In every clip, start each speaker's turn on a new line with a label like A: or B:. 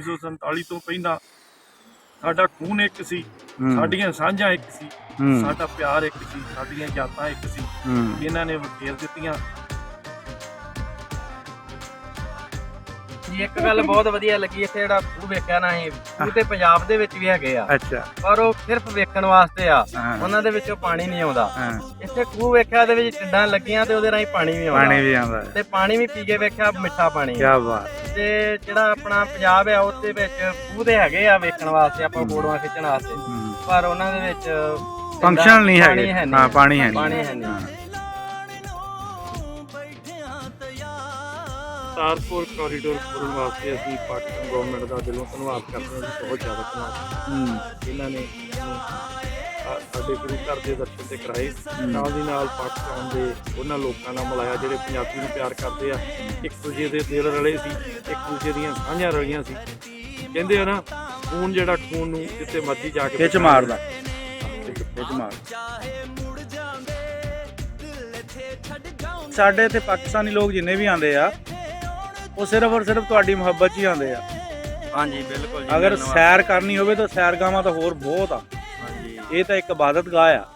A: 1947 ਤੋਂ ਪਹਿਲਾਂ ਸਾਡਾ ਖੂਨ ਇੱਕ ਸੀ, ਸਾਡੀਆਂ ਸਾਂਝਾਂ ਇੱਕ ਸੀ, ਸਾਡਾ ਪਿਆਰ ਇੱਕ ਸੀ, ਸਾਡੀਆਂ ਜਾਤਾਂ ਇੱਕ ਸੀ। ਇਹਨਾਂ ਨੇ ਵਖੇਰ ਦਿੱਤੀਆਂ।
B: ਜੀ ਇੱਕ ਗੱਲ ਬਹੁਤ ਵਧੀਆ ਲੱਗੀ, ਇੱਥੇ ਜਿਹੜਾ ਖੂਹ ਵੇਖਿਆ ਨਾ ਅਸੀਂ, ਖੂਹ ਤੇ ਪੰਜਾਬ ਦੇ ਵਿੱਚ ਵੀ ਹੈਗੇ ਆ।
C: ਅੱਛਾ।
B: ਪਰ ਉਹ ਸਿਰਫ ਵੇਖਣ ਵਾਸਤੇ ਆ, ਉਹਨਾਂ ਦੇ ਵਿੱਚੋਂ ਪਾਣੀ ਨਹੀਂ ਆਉਂਦਾ। ਇੱਥੇ ਖੂਹ ਵੇਖਿਆ, ਉਹਦੇ ਵਿੱਚ ਟਿੰਡਾਂ ਲੱਗੀਆਂ ਤੇ ਉਹਦੇ ਰਾਹੀਂ ਪਾਣੀ ਵੀ ਆਉਂਦਾ ਤੇ ਪਾਣੀ ਵੀ ਪੀ ਕੇ ਵੇਖਿਆ, ਮਿੱਠਾ ਪਾਣੀ।
C: ਕੀ ਬਾਤ।
B: ਤੇ ਜਿਹੜਾ ਆਪਣਾ ਪੰਜਾਬ ਆ ਉਹਦੇ ਵਿੱਚ ਖੂਹ ਦੇ ਹੈਗੇ ਆ ਵੇਖਣ ਵਾਸਤੇ, ਆਪਾਂ ਫੋਟੋਆਂ ਖਿੱਚਣ ਵਾਸਤੇ, ਪਰ ਉਹਨਾਂ ਦੇ ਵਿੱਚ
C: ਫੰਕਸ਼ਨ ਨਹੀਂ ਹੈਗੇ। ਹਾਂ, ਪਾਣੀ ਹੈ
B: ਨਹੀਂ।
A: ਕਰਤਾਰਪੁਰ ਕੋਰੀਡੋਰ ਖੋਲ੍ਹਣ ਵਾਸਤੇ ਅਸੀਂ ਪਾਕਿਸਤਾਨ ਗੌਰਮੈਂਟ ਦਾ ਦਿਲੋਂ ਧੰਨਵਾਦ ਕਰਦੇ ਹਾਂ ਜੀ, ਬਹੁਤ ਜ਼ਿਆਦਾ ਧੰਨਵਾਦ। ਇਹਨਾਂ ਨੇ ਸਾਡੇ ਗੁਰੂ ਘਰ ਦੇ ਦਰਸ਼ਨ ਤੇ ਕਰਾਏ, ਨਾਲ ਦੀ ਨਾਲ ਪਾਕਿਸਤਾਨ ਦੇ ਉਹਨਾਂ ਲੋਕਾਂ ਨਾਲ ਮਿਲਾਇਆ ਜਿਹੜੇ ਪੰਜਾਬੀ ਨੂੰ ਪਿਆਰ ਕਰਦੇ ਆ। ਇੱਕ ਦੂਜੇ ਦੇ ਦਿਲ ਰਲੇ ਸੀ, ਇੱਕ ਦੂਜੇ ਦੀਆਂ ਸਾਂਝਾਂ ਰਲੀਆਂ ਸੀ। ਕਹਿੰਦੇ ਆ ਨਾ, ਖੂਨ ਜਿਹੜਾ ਖੂਨ ਨੂੰ ਜਿੱਥੇ ਮਰਜ਼ੀ ਜਾ ਕੇ
C: ਖਿੱਚ ਮਾਰਦਾ। ਸਾਡੇ ਇੱਥੇ ਪਾਕਿਸਤਾਨੀ ਲੋਕ ਜਿੰਨੇ ਵੀ ਆਉਂਦੇ ਆ, ਉਹ ਸਿਰਫ ਔਰ ਸਿਰਫ ਤੁਹਾਡੀ ਮੁਹੱਬਤ 'ਚ ਹੀ ਆਉਂਦੇ ਆ।
B: ਹਾਂਜੀ ਬਿਲकुल जी।
C: ਅਗਰ ਸੈਰ ਕਰਨੀ ਹੋਵੇ ਤਾਂ ਸੈਰਗਾਹਾਂ ਤਾਂ ਹੋਰ ਬਹੁਤ ਆ।
B: ਹਾਂਜੀ,
C: ਇਹ ਤਾਂ ਇੱਕ ਇਬਾਦਤਗਾਹ ਆ।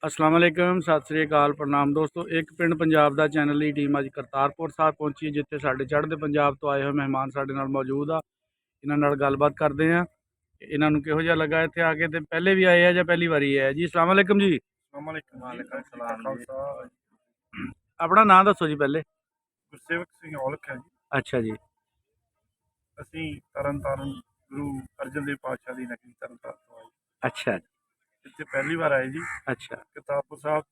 C: अस्सलाम वालेकुम, सत श्री अकाल, प्रणाम दोस्तों। एक पिंड पंजाब दा चैनल की टीम अज करतारपुर साहब पहुंची है, जिथे साढ़े चढ़ते पंजाब तो आए हुए मेहमान साढ़े नाल मौजूद आ। इन्हां नाल गलबात करते हैं, इन्हां नूं किहो जिहा लगा इत्थे आके। ते पहले भी आए हैं या पहली बारी है जी? अस्सलाम वालेकुम जी। अपना नाम दसो जी पहले।
A: ਗੁਰਸੇਵਕ ਸਿੰਘ ਔਲਖ ਹੈ ਜੀ।
C: अच्छा जी।
A: ਅਸੀਂ ਤਰਨਤਾਰਨ ਗੁਰੂ ਅਰਜਨ ਦੇਵ ਪਾਤਸ਼ਾਹ ਦੀ ਨਗਰੀ ਤਰਨਤਾਰਨ ਤੋਂ ਆਏ।
C: अच्छा
A: ਇੱਥੇ ਪਹਿਲੀ ਵਾਰ ਆਏ ਜੀ।
C: अच्छा।
A: ਕਰਤਾਰਪੁਰ ਸਾਹਿਬ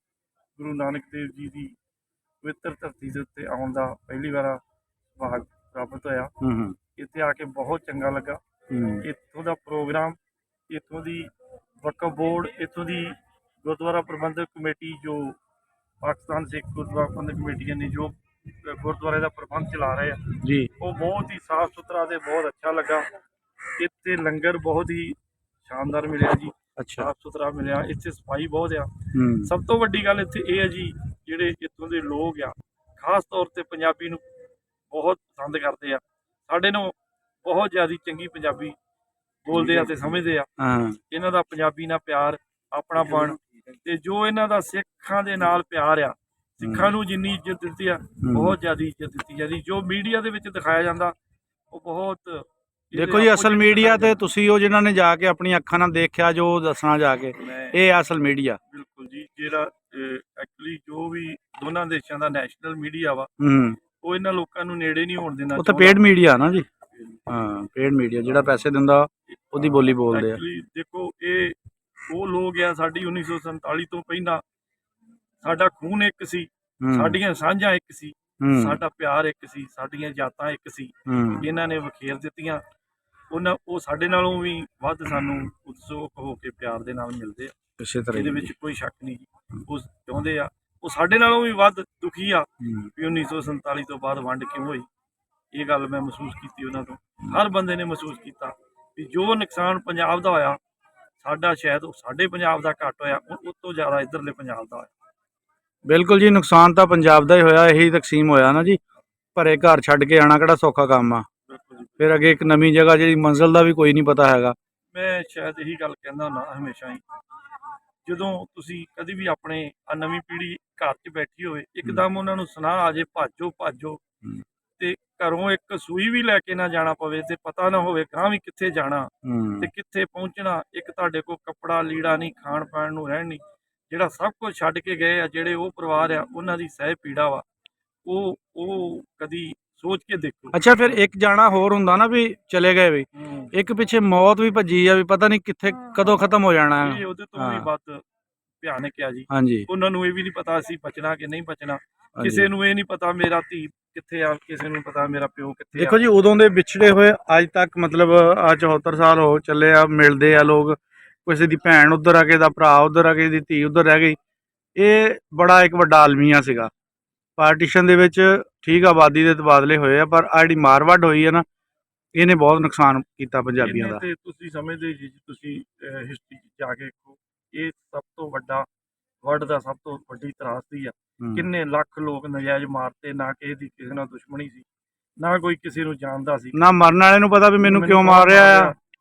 A: ਗੁਰੂ ਨਾਨਕ ਦੇਵ ਜੀ ਦੀ ਪਵਿੱਤਰ ਧਰਤੀ ਦੇ ਉੱਤੇ ਆਉਣ ਦਾ ਪਹਿਲੀ ਵਾਰ ਭਾਗ ਪ੍ਰਾਪਤ ਹੋਇਆ। ਇੱਥੇ ਆ ਕੇ ਬਹੁਤ ਚੰਗਾ ਲੱਗਾ। ਇੱਥੋਂ ਦਾ ਪ੍ਰੋਗਰਾਮ, ਇੱਥੋਂ ਦੀ ਵਕਫ ਬੋਰਡ, ਇੱਥੋਂ ਦੀ ਗੁਰਦੁਆਰਾ ਪ੍ਰਬੰਧਕ ਕਮੇਟੀ, ਜੋ ਪਾਕਿਸਤਾਨ ਸਿੱਖ ਗੁਰਦੁਆਰਾ ਪ੍ਰਬੰਧਕ ਕਮੇਟੀਆਂ ਨੇ ਜੋ ਗੁਰਦੁਆਰੇ ਦਾ ਪ੍ਰਬੰਧ ਚਲਾ ਰਹੇ ਆ
C: जी,
A: ਉਹ ਬਹੁਤ ਹੀ ਸਾਫ਼ ਸੁਥਰਾ ਤੇ ਬਹੁਤ ਅੱਛਾ ਲੱਗਾ। ਇੱਥੇ ਲੰਗਰ ਬਹੁਤ ਹੀ ਸ਼ਾਨਦਾਰ ਮਿਲਿਆ ਜੀ,
C: अच्छा।
A: ਸਾਫ਼ ਸੁਥਰਾ ਮਿਲਿਆ। ਇੱਥੇ ਸਫਾਈ ਬਹੁਤ ਆ। ਸਭ ਤੋਂ ਵੱਡੀ ਗੱਲ ਇੱਥੇ ਇਹ ਹੈ ਜੀ, ਜਿਹੜੇ ਇੱਥੋਂ ਦੇ ਲੋਕ ਆ ਖਾਸ ਤੌਰ ਤੇ ਪੰਜਾਬੀ ਨੂੰ ਬਹੁਤ ਪਸੰਦ ਕਰਦੇ ਆ। ਸਾਡੇ ਨੂੰ ਬਹੁਤ ਜ਼ਿਆਦਾ ਚੰਗੀ ਪੰਜਾਬੀ ਬੋਲਦੇ ਆ ਤੇ ਸਮਝਦੇ ਆ। ਇਹਨਾਂ ਦਾ ਪੰਜਾਬੀ ਨਾਲ ਪਿਆਰ, ਆਪਣਾਪਣ, ਤੇ ਜੋ ਇਹਨਾਂ ਦਾ ਸਿੱਖਾਂ ਦੇ ਨਾਲ ਪਿਆਰ ਆ, ਸਿੱਖਾਂ ਨੂੰ ਜਿੰਨੀ ਇੱਜ਼ਤ ਦਿੱਤੀ ਆ, ਬਹੁਤ ਜ਼ਿਆਦਾ ਇੱਜ਼ਤ ਦਿੱਤੀ ਜਾਂਦੀ। ਜੋ ਮੀਡੀਆ ਦੇ ਵਿੱਚ ਦਿਖਾਇਆ ਜਾਂਦਾ ਉਹ ਬਹੁਤ
C: देखो जी, असल मीडिया ਤੇ ਤੁਸੀਂ ਉਹ ਜਿਨ੍ਹਾਂ ਨੇ ਜਾ ਕੇ ਆਪਣੀ ਅੱਖਾਂ ਨਾਲ ਦੇਖਿਆ, ਜੋ ਦੱਸਣਾ ਜਾ ਕੇ, ਇਹ ਅਸਲ ਮੀਡੀਆ।
A: ਬਿਲਕੁਲ ਜੀ। ਜਿਹੜਾ ਐਕਚੁਅਲੀ ਜੋ ਵੀ ਦੋਨਾਂ ਦੇਸ਼ਾਂ ਦਾ ਨੈਸ਼ਨਲ ਮੀਡੀਆ ਵਾ, ਉਹ ਇਹਨਾਂ ਲੋਕਾਂ ਨੂੰ ਨੇੜੇ ਨਹੀਂ ਹੋਣ ਦੇਣਾ।
C: ਉਹ ਤਾਂ ਪੇਡ ਮੀਡੀਆ ਨਾ ਜੀ। ਹਾਂ, ਪੇਡ ਮੀਡੀਆ ਜਿਹੜਾ ਪੈਸੇ ਦਿੰਦਾ ਉਹਦੀ ਬੋਲੀ ਬੋਲਦੇ ਆ।
A: ਦੇਖੋ, ਇਹ ਉਹ ਲੋਕ ਆ, ਸਾਡੀ 1947 ਤੋਂ ਪਹਿਲਾਂ ਸਾਡਾ ਖੂਨ ਇੱਕ ਸੀ, ਸਾਡੀਆਂ ਸਾਂਝਾਂ ਇੱਕ ਸੀ, ਸਾਡਾ ਪਿਆਰ ਇੱਕ ਸੀ, ਸਾਡੀਆਂ ਜਾਤਾਂ ਇੱਕ ਸੀ। ਇਹਨਾਂ ਨੇ ਵਖੇਰ ਦਿੱਤੀਆਂ। ਉਹ ਸਾਡੇ ਨਾਲੋਂ ਵੀ ਵੱਧ ਸਾਨੂੰ ਉਤਸੁਕ ਹੋ ਕੇ ਪਿਆਰ ਦੇ ਨਾਲ ਮਿਲਦੇ ਆ।
C: ਇਸੇ ਤਰ੍ਹਾਂ
A: ਇਹਦੇ ਵਿੱਚ ਕੋਈ ਸ਼ੱਕ ਨਹੀਂ ਜੀ। ਉਹ ਚਾਹੁੰਦੇ ਆ, ਉਹ ਸਾਡੇ ਨਾਲੋਂ ਵੀ ਵੱਧ ਦੁਖੀ ਆ ਵੀ 1947 ਤੋਂ ਬਾਅਦ ਵੰਡ ਕਿਉਂ ਹੋਈ। ਇਹ ਗੱਲ ਮੈਂ ਮਹਿਸੂਸ ਕੀਤੀ ਉਹਨਾਂ ਤੋਂ, ਹਰ ਬੰਦੇ ਨੇ ਮਹਿਸੂਸ ਕੀਤਾ ਵੀ ਜੋ ਨੁਕਸਾਨ ਪੰਜਾਬ ਦਾ ਹੋਇਆ, ਸਾਡਾ ਸ਼ਾਇਦ ਸਾਡੇ ਪੰਜਾਬ ਦਾ ਘੱਟ ਹੋਇਆ, ਉਸ ਤੋਂ ਜ਼ਿਆਦਾ ਇੱਧਰਲੇ ਪੰਜਾਬ ਦਾ ਹੋਇਆ।
C: ਬਿਲਕੁਲ ਜੀ, ਨੁਕਸਾਨ ਤਾਂ ਪੰਜਾਬ ਦਾ ਹੀ ਹੋਇਆ। ਇਹੀ ਤਕਸੀਮ ਹੋਇਆ ਨਾ ਜੀ। ਭਰੇ ਘਰ ਛੱਡ ਕੇ ਆਉਣਾ ਕਿਹੜਾ ਸੌਖਾ ਕੰਮ ਆ। ਫਿਰ ਅੱਗੇ ਇੱਕ ਨਵੀਂ ਜਗ੍ਹਾ, ਜਿਹੜੀ ਮੰਜ਼ਿਲ ਦਾ ਵੀ ਕੋਈ ਨਹੀਂ ਪਤਾ ਹੈਗਾ।
A: ਮੈਂ ਸ਼ਾਇਦ ਇਹੀ ਗੱਲ ਕਹਿੰਦਾ ਹੁੰਦਾ ਹਮੇਸ਼ਾ ਹੀ, ਜਦੋਂ ਤੁਸੀਂ ਕਦੀ ਵੀ ਆਪਣੇ ਨਵੀਂ ਪੀੜ੍ਹੀ ਘਰ 'ਚ ਬੈਠੀ ਹੋਵੇ, ਇੱਕਦਮ ਉਹਨਾਂ ਨੂੰ ਸੁਨਾਹ ਆ ਜੇ ਭਾਜੋ, ਤੇ ਘਰੋਂ ਇੱਕ ਸੂਈ ਵੀ ਲੈ ਕੇ ਨਾ ਜਾਣਾ ਪਵੇ, ਤੇ ਪਤਾ ਨਾ ਹੋਵੇ ਗਾਂ ਵੀ ਕਿੱਥੇ ਜਾਣਾ ਤੇ ਕਿੱਥੇ ਪਹੁੰਚਣਾ। ਇੱਕ ਤੁਹਾਡੇ ਕੋਲ ਕੱਪੜਾ ਲੀੜਾ ਨਹੀਂ, ਖਾਣ ਪਾਣ ਨੂੰ ਰਹਿਣ ਨਹੀਂ, ਜਿਹੜਾ ਸਭ ਕੁਝ ਛੱਡ ਕੇ ਗਏ ਆ, ਜਿਹੜੇ ਉਹ ਪਰਿਵਾਰ ਆ, ਉਹਨਾਂ ਦੀ ਸਹਿ ਪੀੜਾ ਵਾ, ਉਹ ਕਦੀ ਸੋਚ ਕੇ ਦੇਖੋ।
C: ਅੱਛਾ, ਫਿਰ ਇੱਕ ਜਾਣਾ ਹੋਰ ਹੁੰਦਾ ਨਾ ਵੀ ਚਲੇ ਗਏ ਵੀ, ਇੱਕ ਪਿੱਛੇ ਮੌਤ ਵੀ ਭੱਜੀ ਆ ਵੀ ਪਤਾ ਨਹੀਂ ਕਿੱਥੇ ਕਦੋਂ ਖਤਮ ਹੋ ਜਾਣਾ ਹੈ।
A: ਉਹਦੇ ਤੋਂ ਵੀ ਵੱਧ ਭਿਆਨਕ ਆ ਜੀ।
C: ਹਾਂਜੀ,
A: ਉਹਨਾਂ ਨੂੰ ਇਹ ਵੀ ਨਹੀਂ ਪਤਾ ਅਸੀਂ ਬਚਣਾ ਕਿ ਨਹੀਂ ਬਚਣਾ। ਕਿਸੇ ਨੂੰ ਇਹ ਨਹੀਂ ਪਤਾ ਮੇਰਾ ਧੀ ਕਿੱਥੇ ਆ, ਕਿਸੇ ਨੂੰ ਪਤਾ ਮੇਰਾ ਪਿਓ ਕਿੱਥੇ ਆ।
C: ਦੇਖੋ ਜੀ, ਉਦੋਂ ਦੇ ਵਿਛੜੇ ਹੋਏ ਅੱਜ ਤੱਕ, ਮਤਲਬ ਆ 74 ਸਾਲ ਹੋ ਚੱਲੇ ਆ, ਮਿਲਦੇ ਆ ਲੋਕ, ਕਿਸੇ ਦੀ ਭੈਣ ਉੱਧਰ ਆ, ਕਿਸੇ ਦਾ ਭਰਾ ਉੱਧਰ ਆ, ਕਿਸੇ ਦੀ ਧੀ ਉੱਧਰ ਰਹਿ ਗਈ। ਇਹ ਬੜਾ ਇੱਕ ਵੱਡਾ ਆਲਮੀਆ ਸੀਗਾ। ਪਾਰਟੀਸ਼ਨ ਦੇ ਵਿੱਚ ਠੀਕ ਆਬਾਦੀ ਦੇ ਤਬਾਦਲੇ ਹੋਏ ਆ, ਪਰ ਆ ਜਿਹੜੀ ਮਾਰਵੱਢ ਹੋਈ ਹੈ ਨਾ, ਇਹਨੇ ਬਹੁਤ ਨੁਕਸਾਨ ਕੀਤਾ ਪੰਜਾਬੀਆਂ ਦਾ।
A: ਤੇ ਤੁਸੀਂ ਸਮਝਦੇ ਜੀ, ਤੁਸੀਂ ਹਿਸਟਰੀ 'ਚ ਜਾ ਕੇ ਦੇਖੋ, ਇਹ ਸਭ ਤੋਂ ਵੱਡਾ ਵਰਲਡ ਦਾ ਸਭ ਤੋਂ ਵੱਡੀ ਤਰਾਸਦੀ ਆ। ਕਿੰਨੇ ਲੱਖ ਲੋਕ ਨਜਾਇਜ਼ ਮਾਰਤੇ, ਨਾ ਕਿਸੇ ਦੀ ਕਿਸੇ ਨਾਲ ਦੁਸ਼ਮਣੀ ਸੀ, ਨਾ ਕੋਈ ਕਿਸੇ ਨੂੰ ਜਾਣਦਾ ਸੀ,
C: ਨਾ ਮਰਨ ਵਾਲੇ ਨੂੰ ਪਤਾ ਵੀ ਮੈਨੂੰ ਕਿਉਂ ਮਾਰ ਰਿਹਾ ਆ,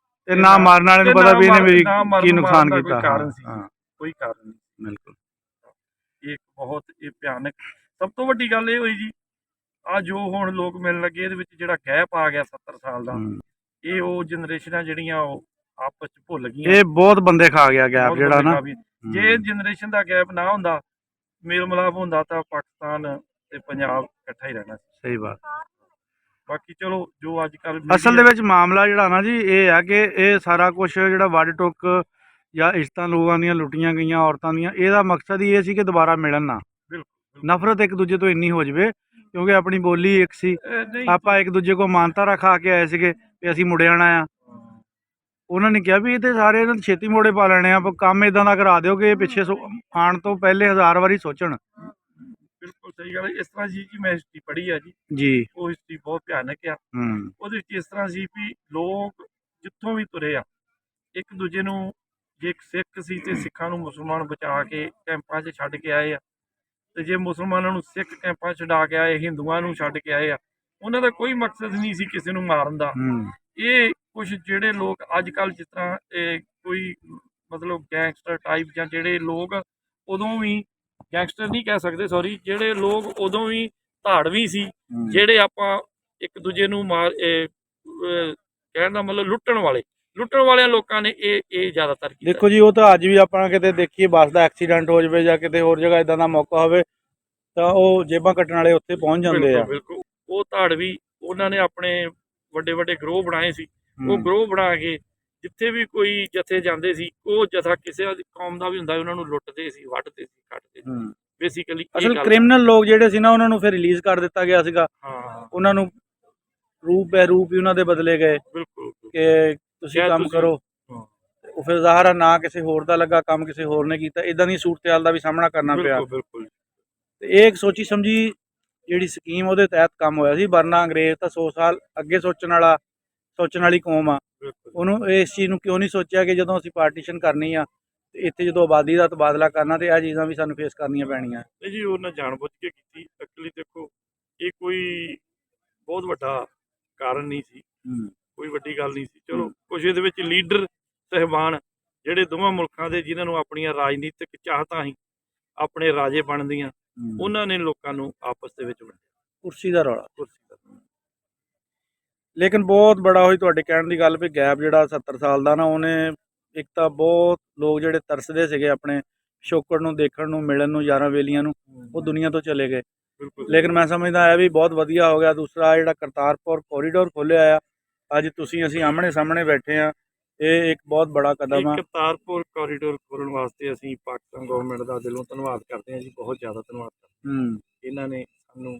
C: ਤੇ ਨਾ ਮਾਰਨ ਵਾਲੇ ਨੂੰ ਪਤਾ ਵੀ ਇਹਨੇ ਮੇਰੀ ਕੀ ਨੁਕਸਾਨ ਕੀਤਾ।
A: ਕਾਰਨ ਸੀ,
C: ਹਾਂ,
A: ਕੋਈ ਕਾਰਨ ਨਹੀਂ।
C: ਬਿਲਕੁਲ।
A: ਇਹ ਬਹੁਤ ਭਿਆਨਕ ਸਭ ਤੋਂ ਵੱਡੀ ਗੱਲ ਇਹ ਹੋਈ ਜੀ, ਆ ਜੋ ਹੁਣ ਲੋਕ ਮਿਲਣ ਲੱਗੇ, ਇਹਦੇ ਵਿੱਚ ਜਿਹੜਾ ਗੈਪ ਆ ਗਿਆ 70 ਸਾਲ ਦਾ, ਇਹ ਉਹ ਜਨਰੇਸ਼ਨਾਂ ਜਿਹੜੀਆਂ ਉਹ ਆਪਸ ਚ ਭੁੱਲ ਗਈਆਂ।
C: ਇਹ ਬਹੁਤ ਬੰਦੇ ਖਾ ਗਿਆ ਗੈਪ ਜਿਹੜਾ ਨਾ।
A: ਜੇ ਜਨਰੇਸ਼ਨ ਦਾ ਗੈਪ ਨਾ ਹੁੰਦਾ, ਮੇਲ ਮਿਲਾਪ ਹੁੰਦਾ, ਤਾਂ ਪਾਕਿਸਤਾਨ ਤੇ ਪੰਜਾਬ ਇਕੱਠਾ ਹੀ ਰਹਿਣਾ ਸੀ।
C: ਸਹੀ ਬਾਤ।
A: ਬਾਕੀ ਚਲੋ ਜੋ ਅੱਜ ਕੱਲ
C: ਅਸਲ ਦੇ ਵਿੱਚ ਮਾਮਲਾ ਜਿਹੜਾ ਨਾ ਜੀ, ਇਹ ਆ ਕਿ ਇਹ ਸਾਰਾ ਕੁਝ ਜਿਹੜਾ ਵੱਢ ਟੁੱਕ ਜਾਂ ਇੱਜ਼ਤਾਂ ਲੋਕਾਂ ਦੀਆਂ ਲੁੱਟੀਆਂ ਗਈਆਂ ਔਰਤਾਂ ਦੀਆਂ, ਇਹਦਾ ਮਕਸਦ ਹੀ ਇਹ ਸੀ ਕਿ ਦੁਬਾਰਾ ਮਿਲਣ ਨਾ। ਨਫ਼ਰਤ ਇੱਕ ਦੂਜੇ ਤੋਂ ਇੰਨੀ ਹੋ ਜਾਵੇ, ਕਿਉਂਕਿ ਆਪਣੀ ਬੋਲੀ ਇੱਕ ਸੀ, ਆਪਾਂ ਇੱਕ ਦੂਜੇ ਕੋ ਮਾਨਤਾ ਰਖਾ ਕੇ ਆਏ ਸੀਗੇ ਵੀ ਅਸੀਂ ਮੁੜੇ ਆਣਾ ਆ। ਉਹਨਾਂ ਨੇ ਕਿਹਾ ਵੀ ਇਹ ਤੇ ਸਾਰੇ ਇਹਨਾਂ ਛੇਤੀ ਮੋੜੇ ਪਾ ਲੈਣੇ ਆ, ਕੰਮ ਇਦਾਂ ਦਾ ਕਰਾ ਦਿਓ ਕਿ ਇਹ ਪਿੱਛੇ ਆਉਣ ਤੋਂ ਪਹਿਲੇ 1000 ਵਾਰੀ ਸੋਚਣ।
A: ਬਿਲਕੁਲ ਸਹੀ ਗੱਲ ਹੈ। ਇਸ ਤਰ੍ਹਾਂ ਜੀ ਮੈਂ ਹਿਸਟਰੀ ਪੜ੍ਹੀ ਆ
C: ਜੀ,
A: ਉਹ ਹਿਸਟਰੀ ਬਹੁਤ ਭਿਆਨਕ ਆ। ਉਹਦੇ ਵਿੱਚ ਇਸ ਤਰ੍ਹਾਂ ਸੀ ਵੀ ਲੋਕ ਜਿੱਥੋਂ ਵੀ ਤੁਰੇ ਆ, ਇੱਕ ਦੂਜੇ ਨੂੰ, ਜੇ ਇੱਕ ਸਿੱਖ ਸੀ ਤੇ ਸਿੱਖਾਂ ਨੂੰ ਮੁਸਲਮਾਨ ਬਚਾ ਕੇ ਕੈਂਪਾਂ 'ਚ ਛੱਡ ਕੇ ਆਏ ਆ, ਤੇ ਜੇ ਮੁਸਲਮਾਨਾਂ ਨੂੰ ਸਿੱਖ ਕੈਂਪਾਂ 'ਚ ਛਡਾ ਕੇ ਆਏ, ਹਿੰਦੂਆਂ ਨੂੰ ਛੱਡ ਕੇ ਆਏ ਆ। ਉਹਨਾਂ ਦਾ ਕੋਈ ਮਕਸਦ ਨਹੀਂ ਸੀ ਕਿਸੇ ਨੂੰ ਮਾਰਨ ਦਾ। ਇਹ ਕੁਝ ਜਿਹੜੇ ਲੋਕ ਅੱਜ ਕੱਲ੍ਹ ਜਿਸ ਤਰ੍ਹਾਂ ਕੋਈ ਮਤਲਬ ਗੈਂਗਸਟਰ ਟਾਈਪ, ਜਾਂ ਜਿਹੜੇ ਲੋਕ ਉਦੋਂ ਵੀ ਗੈਂਗਸਟਰ ਨਹੀਂ ਕਹਿ ਸਕਦੇ, ਸੌਰੀ, ਜਿਹੜੇ ਲੋਕ ਉਦੋਂ ਵੀ ਧਾੜਵੀ ਸੀ, ਜਿਹੜੇ ਆਪਾਂ ਇੱਕ ਦੂਜੇ ਨੂੰ ਕਹਿਣ ਦਾ ਮਤਲਬ ਲੁੱਟਣ ਵਾਲਿਆਂ ਲੋਕਾਂ ਨੇ ਇਹ ਜ਼ਿਆਦਾਤਰ ਕੀਤਾ।
C: ਦੇਖੋ ਜੀ, ਉਹ ਤਾਂ ਅੱਜ ਵੀ ਆਪਾਂ ਕਿਤੇ ਦੇਖੀਏ, ਬੱਸ ਦਾ ਐਕਸੀਡੈਂਟ ਹੋ ਜਾਵੇ ਜਾਂ ਕਿਤੇ ਹੋਰ ਜਗ੍ਹਾ ਇਦਾਂ ਦਾ ਮੌਕਾ ਹੋਵੇ, ਤਾਂ ਉਹ ਜੇਬਾਂ ਕੱਟਣ ਵਾਲੇ ਉੱਥੇ ਪਹੁੰਚ ਜਾਂਦੇ ਆ।
A: ਬਿਲਕੁਲ। ਉਹ ਧਾੜਵੀ, ਉਹਨਾਂ ਨੇ ਆਪਣੇ ਵੱਡੇ ਵੱਡੇ ਗਰੋਹ ਬਣਾਏ ਸੀ। ਉਹ ਗਰੋਹ ਬਣਾ ਕੇ ਜਿੱਥੇ ਵੀ ਕੋਈ ਜਥੇ ਜਾਂਦੇ ਸੀ, ਉਹ ਜਥਾ ਕਿਸੇ ਕੌਮ ਦਾ ਵੀ ਹੁੰਦਾ, ਉਹਨਾਂ ਨੂੰ ਲੁੱਟਦੇ ਸੀ, ਵੱਢਦੇ ਸੀ, ਕੱਟਦੇ ਸੀ। ਬੇਸਿਕਲੀ
C: ਅਸਲ ਕ੍ਰਿਮੀਨਲ ਲੋਕ ਜਿਹੜੇ ਸੀ ਨਾ, ਉਹਨਾਂ ਨੂੰ ਫਿਰ ਰਿਲੀਜ਼ ਕਰ ਦਿੱਤਾ ਗਿਆ ਸੀਗਾ। ਉਹਨਾਂ ਨੂੰ ਰੂਪ ਬੈ ਰੂਪ ਹੀ ਉਹਨਾਂ ਦੇ ਬਦਲੇ ਗਏ ਕਿ ਤੁਸੀਂ ਕੰਮ ਕਰੋ। ਉਹ ਫਿਰ ਜ਼ਾਹਰ ਨਾ ਕਿਸੇ ਹੋਰ ਦਾ ਲੱਗਾ ਕੰਮ, ਕਿਸੇ ਹੋਰ ਨੇ ਕੀਤਾ, ਇਦਾਂ ਦੀ ਸੂਰਤ-ਹਾਲ ਦਾ ਵੀ ਸਾਹਮਣਾ ਕਰਨਾ ਪਿਆ। ਤੇ ਇਹ ਇੱਕ ਸੋਚੀ ਸਮਝੀ ਜਿਹੜੀ ਸਕੀਮ ਉਹਦੇ ਤਹਿਤ ਕੰਮ ਹੋਇਆ ਸੀ। ਵਰਨਾ ਅੰਗਰੇਜ਼ ਤਾਂ 100 ਸਾਲ ਅੱਗੇ ਸੋਚਣ ਵਾਲੀ ਕੌਮ ਆ। ਉਹਨੂੰ ਇਸ ਚੀਜ਼ ਨੂੰ ਕਿਉਂ ਨਹੀਂ ਸੋਚਿਆ ਕਿ ਜਦੋਂ ਅਸੀਂ ਪਾਰਟੀਸ਼ਨ ਕਰਨੀ ਆ, ਤੇ ਇੱਥੇ ਜਦੋਂ ਆਬਾਦੀ ਦਾ ਤਬਾਦਲਾ ਕਰਨਾ, ਤੇ ਇਹ ਚੀਜ਼ਾਂ ਵੀ ਸਾਨੂੰ ਫੇਸ ਕਰਨੀਆਂ ਪੈਣੀਆਂ।
A: ਨਹੀਂ ਜੀ, ਉਹਨਾਂ ਜਾਣਬੁੱਝ ਕੇ ਕੀਤੀ। ਐਕਚੁਅਲੀ ਦੇਖੋ, ਇਹ ਕੋਈ ਬਹੁਤ ਵੱਡਾ ਕਾਰਨ ਨਹੀਂ ਸੀ, ਕੋਈ ਵੱਡੀ ਗੱਲ ਨਹੀਂ ਸੀ। ਚਲੋ ਕੁਛ ਇਹਦੇ ਵਿੱਚ ਲੀਡਰ ਸਹਿਬਾਨ ਜਿਹੜੇ ਦੋਵਾਂ ਮੁਲਕਾਂ ਦੇ, ਜਿਨ੍ਹਾਂ ਨੂੰ ਆਪਣੀਆਂ ਰਾਜਨੀਤਿਕ ਚਾਹਤਾਂ ਹੀ ਆਪਣੇ ਰਾਜੇ ਬਣਦੀਆਂ, ਉਹਨਾਂ ਨੇ ਲੋਕਾਂ ਨੂੰ ਆਪਸ ਦੇ ਵਿੱਚ ਵੰਡਿਆ।
C: ਕੁਰਸੀ ਦਾ ਰੌਲਾ। ਲੇਕਿਨ ਬਹੁਤ ਬੜਾ ਹੋਈ ਤੁਹਾਡੇ ਕਹਿਣ ਦੀ ਗੱਲ ਵੀ ਗੈਪ ਜਿਹੜਾ 70 ਸਾਲ ਦਾ ਨਾ, ਉਹਨੇ ਇੱਕ ਤਾਂ ਬਹੁਤ ਲੋਕ ਜਿਹੜੇ ਤਰਸਦੇ ਸੀਗੇ ਆਪਣੇ ਪਿਛੋਕੜ ਨੂੰ ਦੇਖਣ ਨੂੰ, ਮਿਲਣ ਨੂੰ, ਯਾਰਾਂ ਵੇਲੀਆਂ ਨੂੰ, ਉਹ ਦੁਨੀਆ ਤੋਂ ਚਲੇ ਗਏ। ਲੇਕਿਨ ਮੈਂ ਸਮਝਦਾ ਇਹ ਵੀ ਬਹੁਤ ਵਧੀਆ ਹੋ ਗਿਆ। ਦੂਸਰਾ ਜਿਹੜਾ ਕਰਤਾਰਪੁਰ ਕੋਰੀਡੋਰ ਖੋਲ੍ਹਿਆ ਆ, ਅੱਜ ਤੁਸੀਂ ਅਸੀਂ ਆਮਣੇ ਸਾਹਮਣੇ ਬੈਠੇ ਆ, ਇਹ ਇੱਕ ਬਹੁਤ ਬੜਾ ਕਦਮ ਆ।
A: ਕਰਤਾਰਪੁਰ ਕੋਰੀਡੋਰ ਖੋਲ੍ਹਣ ਵਾਸਤੇ ਅਸੀਂ ਪਾਕਿਸਤਾਨ ਗਵਰਨਮੈਂਟ ਦਾ ਦਿਲੋਂ ਧੰਨਵਾਦ ਕਰਦੇ ਹਾਂ ਜੀ, ਬਹੁਤ ਜ਼ਿਆਦਾ ਧੰਨਵਾਦ ਕਰਦੇ। ਇਹਨਾਂ ਨੇ ਸਾਨੂੰ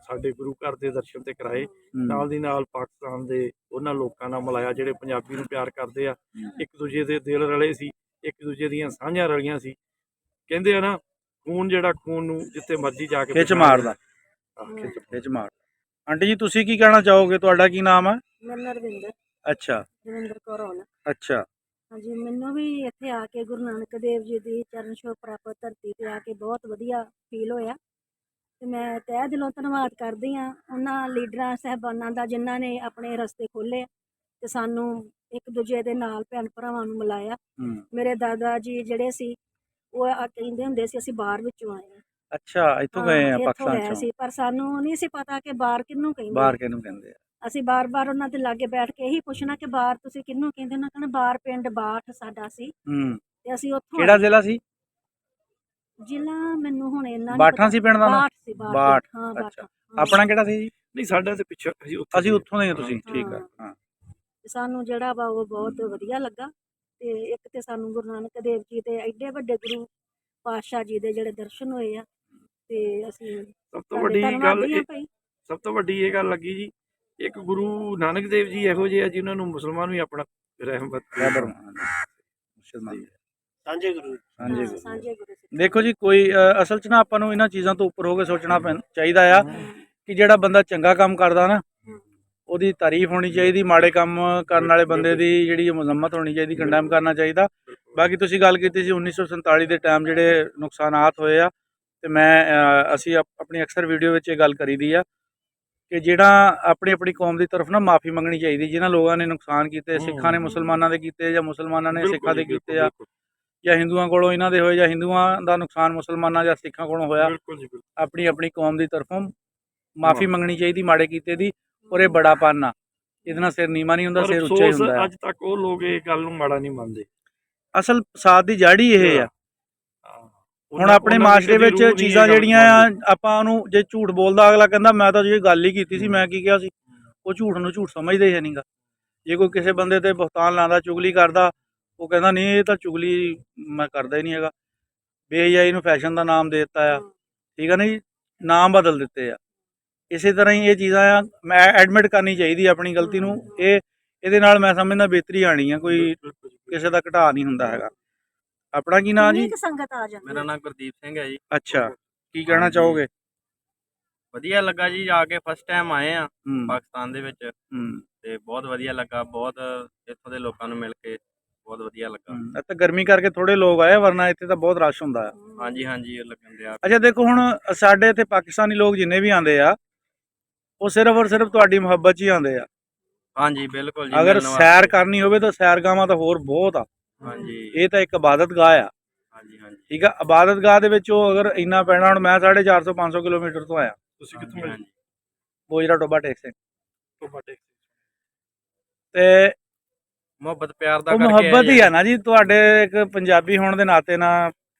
A: ਸਾਡੇ ਗੁਰੂ ਘਰ ਦੇ ਦਰਸ਼ਨ ਤੇ ਕਰਾਏ, ਨਾਲ ਦੀ ਨਾਲ ਪਾਕਿਸਤਾਨ ਦੇ ਉਹਨਾਂ ਲੋਕਾਂ ਨਾਲ ਮਿਲਾਇਆ ਜਿਹੜੇ ਪੰਜਾਬੀ ਨੂੰ ਪਿਆਰ ਕਰਦੇ ਆ। ਇੱਕ ਦੂਜੇ ਦੇ ਦਿਲ ਰਲੇ ਸੀ, ਇੱਕ ਦੂਜੇ ਦੀਆਂ ਸਾਂਝਾਂ ਰਲੀਆਂ ਸੀ। ਕਹਿੰਦੇ ਆ ਨਾ, ਖੂਨ ਜਿਹੜਾ ਖੂਨ ਨੂੰ ਜਿੱਥੇ ਮਰਜ਼ੀ ਜਾ ਕੇ
C: ਖਿੱਚ ਮਾਰਦਾ। ਆਂਟੀ ਜੀ, ਤੁਸੀਂ ਕੀ ਕਹਿਣਾ ਚਾਹੋਗੇ? ਤੁਹਾਡਾ ਕੀ ਨਾਮ ਹੈ?
D: ਮੇਰਾ ਰਵਿੰਦਰ।
C: ਅੱਛਾ,
D: ਰਵਿੰਦਰ ਕੌਰ ਹੋਣਾ।
C: ਅੱਛਾ।
D: ਹਾਂਜੀ, ਮੈਨੂੰ ਵੀ ਇੱਥੇ ਆ ਕੇ ਗੁਰੂ ਨਾਨਕ ਦੇਵ ਜੀ ਦੀ ਚਰਨ ਛੋਹ ਪ੍ਰਾਪਤ ਧਰਤੀ ਤੇ ਆ ਕੇ ਬਹੁਤ ਵਧੀਆ ਫੀਲ ਹੋਇਆ, ਤੇ ਮੈਂ ਤਹਿ ਦਿਲੋਂ ਧੰਨਵਾਦ ਕਰਦੀ ਹਾਂ ਉਹਨਾਂ ਲੀਡਰਾਂ ਸਾਹਿਬਾਨਾਂ ਦਾ, ਜਿਨ੍ਹਾਂ ਨੇ ਆਪਣੇ ਰਸਤੇ ਖੋਲ੍ਹੇ ਤੇ ਸਾਨੂੰ ਇੱਕ ਦੂਜੇ ਦੇ ਨਾਲ ਭੈਣ ਭਰਾਵਾਂ ਨੂੰ ਮਿਲਾਇਆ। ਮੇਰੇ ਦਾਦਾ ਜੀ ਜਿਹੜੇ ਸੀ, ਉਹ ਕਹਿੰਦੇ ਹੁੰਦੇ ਸੀ ਅਸੀਂ ਬਾਹਰ ਵਿੱਚੋਂ ਆਏ ਹਾਂ।
C: ਅੱਛਾ, ਇੱਥੋਂ ਗਏ ਆ ਪਾਕਿਸਤਾਨ
D: ਸੀ, ਪਰ ਸਾਨੂੰ ਨਹੀਂ ਸੀ ਪਤਾ ਕਿ ਬਾਹਰ ਕਿਹਨੂੰ ਕਹਿੰਦੇ।
C: ਬਾਹਰ ਕਿਹਨੂੰ ਕਹਿੰਦੇ ਆ?
D: ਅਸੀਂ ਬਾਰ-ਬਾਰ ਉਹਨਾਂ ਦੇ ਲਾਗੇ ਬੈਠ ਕੇ ਇਹੀ ਪੁੱਛਣਾ ਕਿ ਬਾਹਰ ਤੁਸੀਂ ਕਿਹਨੂੰ ਕਹਿੰਦੇ? ਉਹਨਾਂ ਕਹਿੰਦੇ ਬਾਹਰ ਪਿੰਡ ਬਾਠ ਸਾਡਾ ਸੀ, ਤੇ ਅਸੀਂ ਉੱਥੋਂ।
C: ਕਿਹੜਾ ਜ਼ਿਲ੍ਹਾ ਸੀ?
D: ਜ਼ਿਲ੍ਹਾ ਮੈਨੂੰ ਹੁਣ ਇੰਨਾ
C: ਬਾਠਾਂ ਸੀ ਪਿੰਡ ਦਾ ਨਾਮ?
D: ਬਾਠ ਸੀ।
C: ਬਾਠ।
D: ਹਾਂ,
C: ਅੱਛਾ। ਆਪਣਾ ਕਿਹੜਾ ਸੀ ਜੀ?
A: ਨਹੀਂ, ਸਾਡਾ ਤੇ ਪਿੱਛੇ
C: ਅਸੀਂ ਉੱਥੋਂ ਦੇ। ਤੁਸੀਂ ਠੀਕ ਆ। ਹਾਂ,
D: ਸਾਨੂੰ ਜਿਹੜਾ ਵਾ ਉਹ ਬਹੁਤ ਵਧੀਆ ਲੱਗਾ। ਤੇ ਇੱਕ ਤੇ ਸਾਨੂੰ ਗੁਰੂ ਨਾਨਕ ਦੇਵ ਜੀ ਦੇ ਐਡੇ ਵੱਡੇ ਗੁਰੂ ਪਾਤਸ਼ਾਹ ਜੀ ਦੇ ਜਿਹੜੇ ਦਰਸ਼ਨ ਹੋਏ ਆ, ਤੇ ਅਸੀਂ
A: ਸਭ ਤੋਂ ਵੱਡੀ ਗੱਲ ਲੱਗੀ ਜੀ, ਇੱਕ ਗੁਰੂ ਨਾਨਕ ਦੇਵ ਜੀ ਇਹੋ ਜਿਹੇ ਆ ਜਿਨ੍ਹਾਂ ਨੂੰ ਮੁਸਲਮਾਨ ਵੀ ਆਪਣਾ ਰਹਿਮਤ
C: ਮੁਰਸ਼ਿਦ ਮੰਨਦੇ ਆ?
B: ਸਾਂਝੇ ਗੁਰੂ
C: ਸਾਂਝੇ ਗੁਰੂ।
D: ਸਾਂਝੇ ਗੁਰੂ ਸਿੱਖ।
C: ਦੇਖੋ ਜੀ ਕੋਈ ਅਸਲ 'ਚ ਨਾ ਆਪਾਂ ਨੂੰ ਇਹਨਾਂ ਚੀਜ਼ਾਂ ਤੋਂ ਉੱਪਰ ਹੋ ਕੇ ਸੋਚਣਾ ਚਾਹੀਦਾ ਆ ਕਿ ਜਿਹੜਾ ਬੰਦਾ ਚੰਗਾ ਕੰਮ ਕਰਦਾ ਨਾ ਉਹਦੀ ਤਾਰੀਫ ਹੋਣੀ ਚਾਹੀਦੀ, ਮਾੜੇ ਕੰਮ ਕਰਨ ਵਾਲੇ ਬੰਦੇ ਦੀ ਜਿਹੜੀ ਮਜ਼ੰਮਤ ਹੋਣੀ ਚਾਹੀਦੀ, ਕੰਡੈਮ ਕਰਨਾ ਚਾਹੀਦਾ। ਬਾਕੀ ਤੁਸੀਂ ਗੱਲ ਕੀਤੀ ਸੀ 1947 ਦੇ ਟਾਈਮ ਜਿਹੜੇ ਨੁਕਸਾਨਾਤ ਹੋਏ ਆ, ਤੇ ਮੈਂ ਅਸੀਂ ਆਪਣੀ ਅਕਸਰ ਵੀਡੀਓ ਵਿੱਚ ਇਹ ਗੱਲ ਕਰੀ ਦੀ ਆ ਕਿ ਜਿਹੜਾ ਆਪਣੀ ਕੌਮ ਦੀ ਤਰਫ ਨਾ ਮਾਫੀ ਮੰਗਣੀ ਚਾਹੀਦੀ ਜਿਨ੍ਹਾਂ ਲੋਕਾਂ ਨੇ ਨੁਕਸਾਨ ਕੀਤੇ, ਸਿੱਖਾਂ ਨੇ ਮੁਸਲਮਾਨਾਂ ਦੇ ਕੀਤੇ ਜਾਂ ਮੁਸਲਮਾਨਾਂ ਨੇ ਸਿੱਖਾਂ ਦੇ ਕੀਤੇ ਆ, ਜਾਂ ਹਿੰਦੂਆਂ ਕੋਲੋਂ ਇਹਨਾਂ ਦੇ ਹੋਏ, ਜਾਂ ਹਿੰਦੂਆਂ ਦਾ ਨੁਕਸਾਨ ਮੁਸਲਮਾਨਾਂ ਜਾਂ ਸਿੱਖਾਂ ਕੋਲੋਂ ਹੋਇਆ, ਆਪਣੀ ਕੌਮ ਦੀ ਤਰਫੋਂ ਮਾਫੀ ਮੰਗਣੀ ਚਾਹੀਦੀ ਮਾੜੇ ਕੀਤੇ ਦੀ। ਔਰ ਇਹ ਬੜਾਪਨ ਆ, ਇਹਦੇ ਨਾਲ ਸਿਰ ਨੀਵਾਂ ਨਹੀਂ ਹੁੰਦਾ, ਸਿਰ ਉੱਚਾ ਹੀ ਹੁੰਦਾ ਹੈ।
A: ਅੱਜ ਤੱਕ ਉਹ ਲੋਕ ਇਹ ਗੱਲ ਨੂੰ ਮਾੜਾ ਨਹੀਂ ਮੰਨਦੇ।
C: ਅਸਲ ਫਸਾਦ ਦੀ ਜੜ ਹੀ ਇਹ ਆ। ਹੁਣ ਆਪਣੇ ਮਾਸ਼ਰੇ ਵਿੱਚ ਚੀਜ਼ਾਂ ਜਿਹੜੀਆਂ ਆ, ਆਪਾਂ ਉਹਨੂੰ ਜੇ ਝੂਠ ਬੋਲਦਾ ਅਗਲਾ ਕਹਿੰਦਾ ਮੈਂ ਤਾਂ ਜੇ ਗੱਲ ਹੀ ਕੀਤੀ ਸੀ, ਮੈਂ ਕੀ ਕਿਹਾ ਸੀ, ਉਹ ਝੂਠ ਨੂੰ ਝੂਠ ਸਮਝਦੇ ਹੈ ਨਹੀਂਗਾ। ਜੇ ਕੋਈ ਕਿਸੇ ਬੰਦੇ ਤੇ ਬੁਹਤਾਨ ਲਾਉਂਦਾ, ਚੁਗਲੀ ਕਰਦਾ, ਉਹ ਕਹਿੰਦਾ ਨਹੀਂ ਇਹ ਤਾਂ ਚੁਗਲੀ ਮੈਂ ਕਰਦਾ ਹੀ ਨਹੀਂ ਹੈਗਾ। ਬੇਹਯਾਈ ਨੂੰ ਫੈਸ਼ਨ ਦਾ ਨਾਮ ਦੇ ਦਿੱਤਾ ਆ, ਠੀਕ ਆ ਨਾ ਜੀ, ਨਾਮ ਬਦਲ ਦਿੱਤੇ ਆ। ਇਸੇ ਤਰ੍ਹਾਂ ਹੀ ਇਹ ਚੀਜ਼ਾਂ ਆ, ਮੈਂ ਐਡਮਿਟ ਕਰਨੀ ਚਾਹੀਦੀ ਆਪਣੀ ਗਲਤੀ ਨੂੰ। ਇਹਦੇ ਨਾਲ ਮੈਂ ਸਮਝਦਾ ਬਿਹਤਰੀ ਆਣੀ ਆ, ਕੋਈ ਕਿਸੇ ਦਾ ਘਟਾ ਨਹੀਂ ਹੁੰਦਾ ਹੈਗਾ। ਆਪਣਾ ਕੀ ਨਾਂ ਜੀ?
D: ਕਿੰਨੀ ਕੁ ਸੰਗਤ ਆ ਜਾਂਦੀ?
B: ਮੇਰਾ ਨਾਮ ਗੁਰਦੀਪ ਸਿੰਘ ਹੈ ਜੀ।
C: ਅੱਛਾ, ਕੀ ਕਹਿਣਾ ਚਾਹੋਗੇ?
B: ਵਧੀਆ ਲੱਗਾ ਜੀ, ਆ ਕੇ ਫਸਟ ਟਾਈਮ ਆਏ ਆ
C: ਹੂੰ
B: ਪਾਕਿਸਤਾਨ ਦੇ ਵਿੱਚ,
C: ਹੂੰ
B: ਤੇ ਬਹੁਤ ਵਧੀਆ ਲੱਗਾ। ਬਹੁਤ ਇੱਥੋਂ ਦੇ ਲੋਕਾਂ ਨੂੰ ਮਿਲ ਕੇ ਬਹੁਤ ਵਧੀਆ ਲੱਗਾ।
C: ਇੱਥੇ ਗਰਮੀ ਕਰਕੇ ਥੋੜੇ ਲੋਕ ਆਏ, ਵਰਨਾ ਇੱਥੇ ਤਾਂ ਬਹੁਤ ਰਸ਼ ਹੁੰਦਾ ਹੈ।
B: ਹਾਂਜੀ ਹਾਂਜੀ, ਇਹ ਲੱਗਣ ਦਿਆ।
C: ਅੱਛਾ ਦੇਖੋ, ਹੁਣ ਸਾਡੇ ਇੱਥੇ ਪਾਕਿਸਤਾਨੀ ਲੋਕ ਜਿੰਨੇ ਵੀ ਆਉਂਦੇ ਆ, ਉਹ ਸਿਰਫ ਔਰ ਸਿਰਫ ਤੁਹਾਡੀ ਮੁਹੱਬਤ 'ਚ ਹੀ ਆਉਂਦੇ ਆ।
B: ਹਾਂਜੀ ਬਿਲਕੁਲ ਜੀ।
C: ਅਗਰ ਸੈਰ ਕਰਨੀ ਹੋਵੇ ਤਾਂ ਸੈਰਗਾਹਾਂ ਤਾਂ ਹੋਰ ਬਹੁਤ ਆ।
B: ਹਾਂਜੀ
C: ਇਹ ਤਾਂ ਇੱਕ ਇਬਾਦਤਗਾਹ ਆ।
B: ਹਾਂਜੀ ਹਾਂਜੀ
C: ਠੀਕ ਆ, ਇਬਾਦਤਗਾਹ ਦੇ ਵਿੱਚ ਉਹ ਅਗਰ ਇੰਨਾ ਪੈਣਾ, ਹੁਣ ਮੈਂ 450 500 ਕਿਲੋਮੀਟਰ ਤੋਂ ਆਇਆ,
A: ਤੁਸੀਂ ਕਿੱਥੋਂ ਆਏ?
C: ਬੋਜਰਾ ਟੋਬਾ ਟੇਕ ਸਿੰਘ।
A: ਤੁਹਾਡੇ
C: ਤੇ
B: ਮੁਹੱਬਤ ਪਿਆਰ ਦਾ
C: ਉਹ
B: ਕਰਕੇ
C: ਮੁਹੱਬਤ ਹੀ ਆ ਨਾ ਜੀ, ਤੁਹਾਡੇ ਇੱਕ ਪੰਜਾਬੀ ਹੋਣ ਦੇ ਨਾਤੇ ਨਾ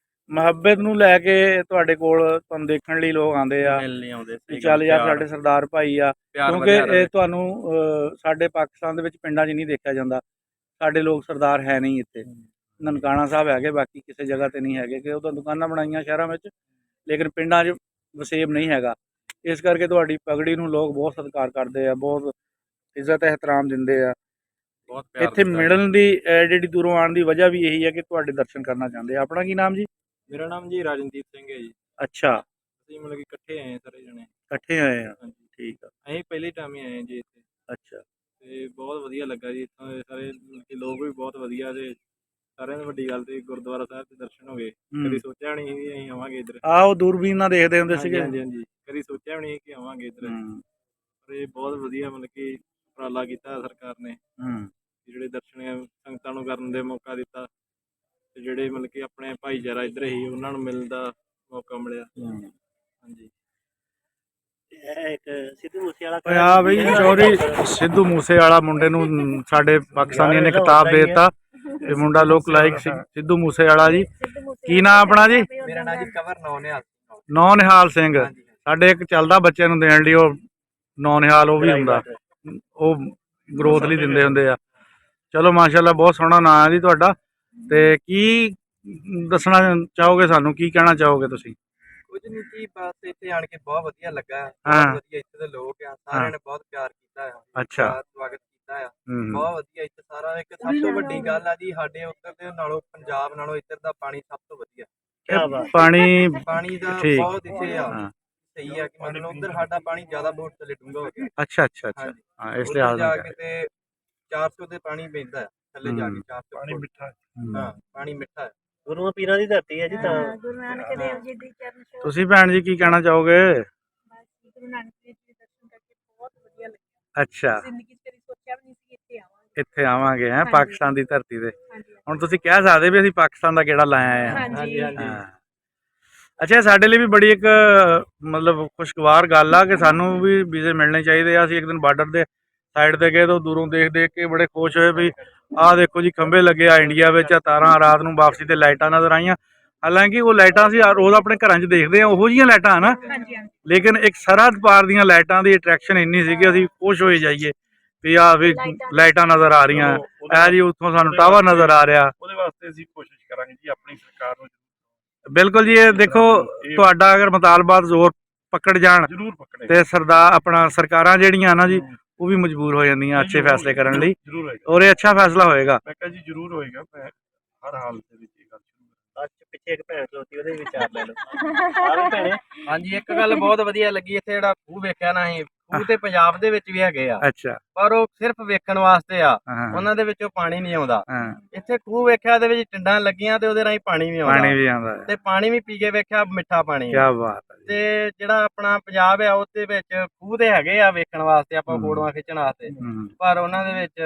C: ਮੁਹੱਬਤ ਨੂੰ ਲੈ ਕੇ ਤੁਹਾਡੇ ਕੋਲ ਤੁਹਾਨੂੰ ਦੇਖਣ ਲਈ ਲੋਕ ਆਉਂਦੇ ਆ
B: ਮਿਲ ਨਹੀਂ ਆਉਂਦੇ।
C: ਵੀ ਚੱਲ ਯਾਰ ਸਾਡੇ ਸਰਦਾਰ ਭਾਈ ਆ। ਕਿਉਂਕਿ ਇਹ ਤੁਹਾਨੂੰ ਸਾਡੇ ਪਾਕਿਸਤਾਨ ਦੇ ਵਿੱਚ ਪਿੰਡਾਂ 'ਚ ਨਹੀਂ ਦੇਖਿਆ ਜਾਂਦਾ। ਸਾਡੇ ਲੋਕ ਸਰਦਾਰ ਹੈ ਨਹੀਂ ਇੱਥੇ। ਨਨਕਾਣਾ ਸਾਹਿਬ ਹੈਗੇ, ਬਾਕੀ ਕਿਸੇ ਜਗ੍ਹਾ ਤੇ ਨਹੀਂ ਹੈਗੇ, ਕਿ ਉਹ ਤਾਂ ਦੁਕਾਨਾਂ ਬਣਾਈਆਂ ਸ਼ਹਿਰਾਂ ਵਿੱਚ, ਲੇਕਿਨ ਪਿੰਡਾਂ 'ਚ ਵਸੇਬ ਨਹੀਂ ਹੈਗਾ। ਇਸ ਕਰਕੇ ਤੁਹਾਡੀ ਪਗੜੀ ਨੂੰ ਲੋਕ ਬਹੁਤ ਸਤਿਕਾਰ ਕਰਦੇ ਆ, ਬਹੁਤ ਇੱਜ਼ਤ ਇਹਤਰਾਮ ਦਿੰਦੇ ਆ।
B: ਬਹੁਤ ਪਿਆਰ
C: ਇੱਥੇ
B: ਦਿੱਤਾ।
C: ਮਿਲਣ ਦੀ ਜਿਹੜੀ ਦੂਰੋਂ ਆਉਣ ਦੀ ਵਜ੍ਹਾ ਵੀ ਇਹੀ ਹੈ ਕਿ ਤੁਹਾਡੇ ਦਰਸ਼ਨ ਕਰਨਾ ਚਾਹੁੰਦੇ ਆ। ਆਪਣਾ ਕੀ ਨਾਮ ਜੀ?
B: ਮੇਰਾ ਨਾਮ ਜੀ ਰਾਜਨਦੀਪ ਸਿੰਘ ਹੈ ਜੀ।
C: ਅੱਛਾ,
B: ਅਸੀਂ ਮਤਲਬ ਕਿ ਇਕੱਠੇ ਆਏ ਸਾਰੇ ਜਣੇ।
C: ਇਕੱਠੇ ਆਏ ਆ,
B: ਹਾਂਜੀ,
C: ਠੀਕ ਆ।
B: ਅਸੀਂ ਪਹਿਲੀ ਟਾਈਮ ਹੀ ਆਏ ਜੀ ਇੱਥੇ,
C: ਅੱਛਾ,
B: ਤੇ ਬਹੁਤ ਵਧੀਆ ਲੱਗਾ ਜੀ। ਇੱਥੋਂ ਦੇ ਸਾਰੇ ਮਤਲਬ ਕਿ ਲੋਕ ਵੀ ਬਹੁਤ ਵਧੀਆ, ਤੇ ਸਾਰਿਆਂ ਤੋਂ ਵੱਡੀ ਗੱਲ ਤੇ ਗੁਰਦੁਆਰਾ ਸਾਹਿਬ ਦੇ ਦਰਸ਼ਨ ਹੋ ਗਏ। ਕਦੀ ਸੋਚਿਆ ਨਹੀਂ ਸੀ ਅਸੀਂ ਆਵਾਂਗੇ ਇੱਧਰ।
C: ਆਹ ਦੂਰਬੀਨ ਨਾਲ ਦੇਖਦੇ ਹੁੰਦੇ ਸੀਗੇ।
B: ਹਾਂਜੀ ਹਾਂਜੀ, ਕਦੀ ਸੋਚਿਆ ਵੀ ਨਹੀਂ ਕਿ ਆਵਾਂਗੇ ਇੱਧਰ। ਪਰ ਇਹ ਬਹੁਤ ਵਧੀਆ ਮਤਲਬ ਕਿ ਉਪਰਾਲਾ ਕੀਤਾ ਸਰਕਾਰ ਨੇ, ਜਿਹੜੇ ਦਰਸ਼ਨ ਸੰਗਤਾਂ ਨੂੰ ਕਰਨ ਦੇ ਮੌਕਾ ਦਿੱਤਾ, ਤੇ ਜਿਹੜੇ ਮਤਲਬ ਕਿ ਆਪਣੇ ਭਾਈਚਾਰਾ ਇੱਧਰ ਹੀ ਉਹਨਾਂ ਨੂੰ ਮਿਲਣ ਦਾ ਮੌਕਾ ਮਿਲਿਆ। ਹਾਂਜੀ,
E: ਇੱਕ ਸਿੱਧੂ ਮੂਸੇ ਵਾਲਾ
C: ਆ ਬਈ ਚੌਧਰੀ ਸਿੱਧੂ ਮੂਸੇ ਵਾਲਾ ਮੁੰਡੇ ਨੂੰ ਸਾਡੇ ਪਾਕਿਸਤਾਨੀਆਂ ਨੇ ਖਿਤਾਬ ਦੇ ਦਿੱਤਾ। ਇਹ ਮੁੰਡਾ ਲੋਕ ਲਾਈਕ ਸਿੱਧੂ ਮੂਸੇ ਵਾਲਾ ਜੀ। ਕੀ ਨਾਮ ਆਪਣਾ ਜੀ?
B: ਮੇਰਾ ਨਾਮ ਜੀ ਕਵਰ
C: ਨੌ ਨਿਹਾਲ ਸਿੰਘ। ਸਾਡੇ ਇੱਕ ਚੱਲਦਾ ਬੱਚਿਆਂ ਨੂੰ ਦੇਣ ਲਈ, ਉਹ ਨੌ ਨਿਹਾਲ ਉਹ ਵੀ ਹੁੰਦਾ, ਉਹ ਗਰੋਥ ਲਈ ਦਿੰਦੇ ਹੁੰਦੇ ਆ। ਚਲੋ ਮਾਸ਼ਾਅੱਲਾ, ਬਹੁਤ ਸੋਹਣਾ ਨਾਂ ਹੈ ਜੀ ਤੁਹਾਡਾ। ਤੇ ਕੀ ਦੱਸਣਾ ਚਾਹੋਗੇ ਸਾਨੂੰ, ਕੀ ਕਹਿਣਾ ਚਾਹੋਗੇ ਤੁਸੀਂ?
B: ਕੁਝ ਨਹੀਂ ਜੀ, ਬਸ ਇੱਥੇ ਆਣ ਕੇ ਬਹੁਤ ਵਧੀਆ ਲੱਗਾ।
C: ਹਾਂ।
B: ਬਹੁਤ ਵਧੀਆ ਇੱਥੇ ਦੇ ਲੋਕ ਆ, ਸਾਰਿਆਂ ਨੇ ਬਹੁਤ ਪਿਆਰ ਕੀਤਾ ਆ।
C: ਅੱਛਾ।
B: ਸਵਾਗਤ ਕੀਤਾ ਆ, ਬਹੁਤ ਵਧੀਆ ਇੱਥੇ ਸਾਰਾ। ਇੱਕ ਸਭ ਤੋਂ ਵੱਡੀ ਗੱਲ ਆ ਜੀ, ਸਾਡੇ ਉੱਧਰ ਦੇ ਨਾਲੋਂ ਪੰਜਾਬ ਨਾਲੋਂ ਇੱਧਰ ਦਾ ਪਾਣੀ ਸਭ ਤੋਂ ਵਧੀਆ।
C: ਪਾਣੀ
B: ਦਾ
C: ਠੀਕ।
B: ਬਹੁਤ ਇੱਥੇ ਆ ਸਹੀ ਆ, ਕਿ ਮਤਲਬ ਉੱਧਰ ਸਾਡਾ ਪਾਣੀ ਜ਼ਿਆਦਾ ਬਹੁਤ ਥੱਲੇ ਡੂੰਘਾ ਹੋ ਗਿਆ।
C: ਅੱਛਾ ਅੱਛਾ ਅੱਛਾ, ਹਾਂ ਇਸ ਲਿਹਾਜ਼
B: ਜਾ
C: ਨਾਲ
B: ਕੇ ਤੇ 400 ਦੇ ਪਾਣੀ ਪੈਂਦਾ ਹੈ ਥੱਲੇ ਜਾ ਕੇ। 400
A: ਪਾਣੀ ਮਿੱਠਾ।
B: ਹਾਂ, ਪਾਣੀ ਮਿੱਠਾ ਹੈ।
E: ਗੁਰੂਆਂ ਪੀਰਾਂ ਦੀ ਧਰਤੀ ਹੈ ਜੀ। ਤਾਂ
D: ਗੁਰੂ ਨਾਨਕ ਦੇਵ ਜੀ ਦੀ ਚਰਨ ਛੋਹ।
C: ਤੁਸੀਂ ਭੈਣ ਜੀ ਕੀ ਕਹਿਣਾ ਚਾਹੋਗੇ?
D: ਗੁਰੂ ਨਾਨਕ ਦੇਵ ਜੀ ਦੇ ਦਰਸ਼ਨ ਕਰਕੇ ਬਹੁਤ ਵਧੀਆ ਲੱਗਿਆ।
C: ਅੱਛਾ,
D: ਜ਼ਿੰਦਗੀ 'ਚ ਕਦੀ ਸੋਚਿਆ ਵੀ ਨਹੀਂ ਸੀ ਇੱਥੇ ਆਵਾਂਗੇ।
C: ਇੱਥੇ ਆਵਾਂਗੇ ਹੈ ਪਾਕਿਸਤਾਨ ਦੀ ਧਰਤੀ ਤੇ।
D: ਹਾਂਜੀ
C: ਹੁਣ ਤੁਸੀਂ ਕਹਿ ਸਕਦੇ ਵੀ ਅਸੀਂ ਪਾਕਿਸਤਾਨ ਦਾ ਕਿਹੜਾ ਲਾਇਆ ਆ।
D: ਹਾਂਜੀ
B: ਹਾਂਜੀ।
C: ਹਾਂ। ਅੱਛਾ, ਸਾਡੇ ਲਈ ਵੀ ਬੜੀ ਇੱਕ ਮਤਲਬ ਖੁਸ਼ਗਵਾਰ ਗੱਲ ਆ ਕਿ ਸਾਨੂੰ ਵੀ ਵੀਜ਼ੇ ਮਿਲਣੇ ਚਾਹੀਦੇ ਆ। ਅਸੀਂ ਇੱਕ ਦਿਨ ਬਾਰਡਰ ਦੇ ਸਾਈਡ ਤੇ ਗਏ ਤਾਂ ਦੂਰੋਂ ਦੇਖ ਦੇਖ ਕੇ ਬੜੇ ਖੁਸ਼ ਹੋਏ ਵੀ ਆਹ ਦੇਖੋ ਜੀ ਖੰਭੇ ਲੱਗੇ ਆ ਇੰਡੀਆ ਵਿੱਚ, ਤਾਰਾਂ ਰਾਤ ਨੂੰ ਵਾਪਸੀ ਤੇ ਲਾਈਟਾਂ ਨਜ਼ਰ ਆਈਆਂ। ਹਾਲਾਂਕਿ ਉਹ ਲਾਈਟਾਂ ਅਸੀਂ ਰੋਜ਼ ਆਪਣੇ ਘਰਾਂ 'ਚ ਦੇਖਦੇ ਆ, ਉਹੋ ਜਿਹੀਆਂ ਲਾਈਟਾਂ ਹਨ, ਲੇਕਿਨ ਇੱਕ ਸਰਹੱਦ ਪਾਰ ਦੀਆਂ ਲਾਈਟਾਂ ਦੀ ਅਟਰੈਕਸ਼ਨ ਇੰਨੀ ਸੀ ਕਿ ਅਸੀਂ ਖੁਸ਼ ਹੋਏ ਜਾਈਏ ਵੀ ਆਹ ਵੀ ਲਾਈਟਾਂ ਨਜ਼ਰ ਆ ਰਹੀਆਂ, ਇਹ ਜੀ ਉੱਥੋਂ ਸਾਨੂੰ ਟਾਵਰ ਨਜ਼ਰ ਆ ਰਿਹਾ।
A: ਉਹਦੇ ਵਾਸਤੇ ਅਸੀਂ ਕੋਸ਼ਿਸ਼ ਕਰਾਂਗੇ ਜੀ ਆਪਣੀ ਸਰਕਾਰ ਨੂੰ।
C: ਬਿਲਕੁਲ ਜੀ, ਇਹ ਦੇਖੋ ਤੁਹਾਡਾ ਅਗਰ ਮੁਤਾਲਬਾਤ ਜ਼ੋਰ ਪਕੜ ਜਾਣ
A: ਜ਼ਰੂਰ ਪਕੜੇ
C: ਤੇ ਸਰਦਾਰ ਆਪਣਾ ਸਰਕਾਰਾਂ ਜਿਹੜੀਆਂ ਨਾ ਜੀ ਉਹ ਵੀ ਮਜਬੂਰ ਹੋ ਜਾਂਦੀਆਂ ਅੱਛੇ ਫੈਸਲੇ ਕਰਨ ਲਈ,
A: ਜ਼ਰੂਰ ਹੋਏਗਾ।
C: ਔਰ ਇਹ ਅੱਛਾ ਫੈਸਲਾ ਹੋਏਗਾ।
A: ਮੈਂ ਕਿਹਾ ਜੀ ਜ਼ਰੂਰ ਹੋਏਗਾ। ਮੈਂ ਹਰ ਹਾਲ ਦੇ ਵਿੱਚ ਇਹ ਗੱਲ ਸ਼ੁਰੂ
E: ਅੱਜ ਪਿੱਛੇ ਇੱਕ ਭੈਣ ਖਲੋਤੀ ਉਹਦੇ ਵਿਚਾਰ ਲੈ ਲਓ ਆ ਵੀ ਭੈਣੇ
B: ਹਾਂਜੀ ਇੱਕ ਗੱਲ ਬਹੁਤ ਵਧੀਆ ਲੱਗੀ ਇੱਥੇ ਜਿਹੜਾ ਖੂਹ ਵੇਖਿਆ ਨਾ ਅਸੀਂ ਖੂਹ ਤੇ ਪੰਜਾਬ ਦੇ ਵਿੱਚ ਵੀ ਹੈਗੇ ਆ
C: ਅੱਛਾ
B: ਪਰ ਉਹ ਸਿਰਫ ਵੇਖਣ ਵਾਸਤੇ ਆ
C: ਹਾਂ
B: ਉਹਨਾਂ ਦੇ ਵਿੱਚੋਂ ਪਾਣੀ ਨਹੀਂ ਆਉਂਦਾ
C: ਹਾਂ
B: ਇੱਥੇ ਖੂਹ ਵੇਖਿਆ ਦੇ ਵਿੱਚ ਟਿੰਡਾਂ ਲੱਗੀਆਂ ਤੇ ਉਹਦੇ ਰਾਹੀਂ ਪਾਣੀ ਵੀ ਆਉਂਦਾ
C: ਪਾਣੀ ਵੀ ਆਉਂਦਾ ਹੈ।
B: ਤੇ ਪਾਣੀ ਵੀ ਪੀ ਕੇ ਵੇਖਿਆ ਮਿੱਠਾ ਪਾਣੀ
C: ਕੀ
B: ਆ।
C: ਬਾਤ ਹੈ ਜੀ।
B: ਤੇ ਜਿਹੜਾ ਆਪਣਾ ਪੰਜਾਬ ਆ ਉਹਦੇ ਵਿੱਚ ਖੂਹ ਦੇ ਹੈਗੇ ਆ ਵੇਖਣ ਵਾਸਤੇ ਆਪਾਂ
C: ਹੂੰ।
B: ਫੋਟੋਆਂ ਖਿੱਚਣ ਵਾਸਤੇ
C: ਹੂੰ
B: ਪਰ ਉਹਨਾਂ ਦੇ ਵਿੱਚ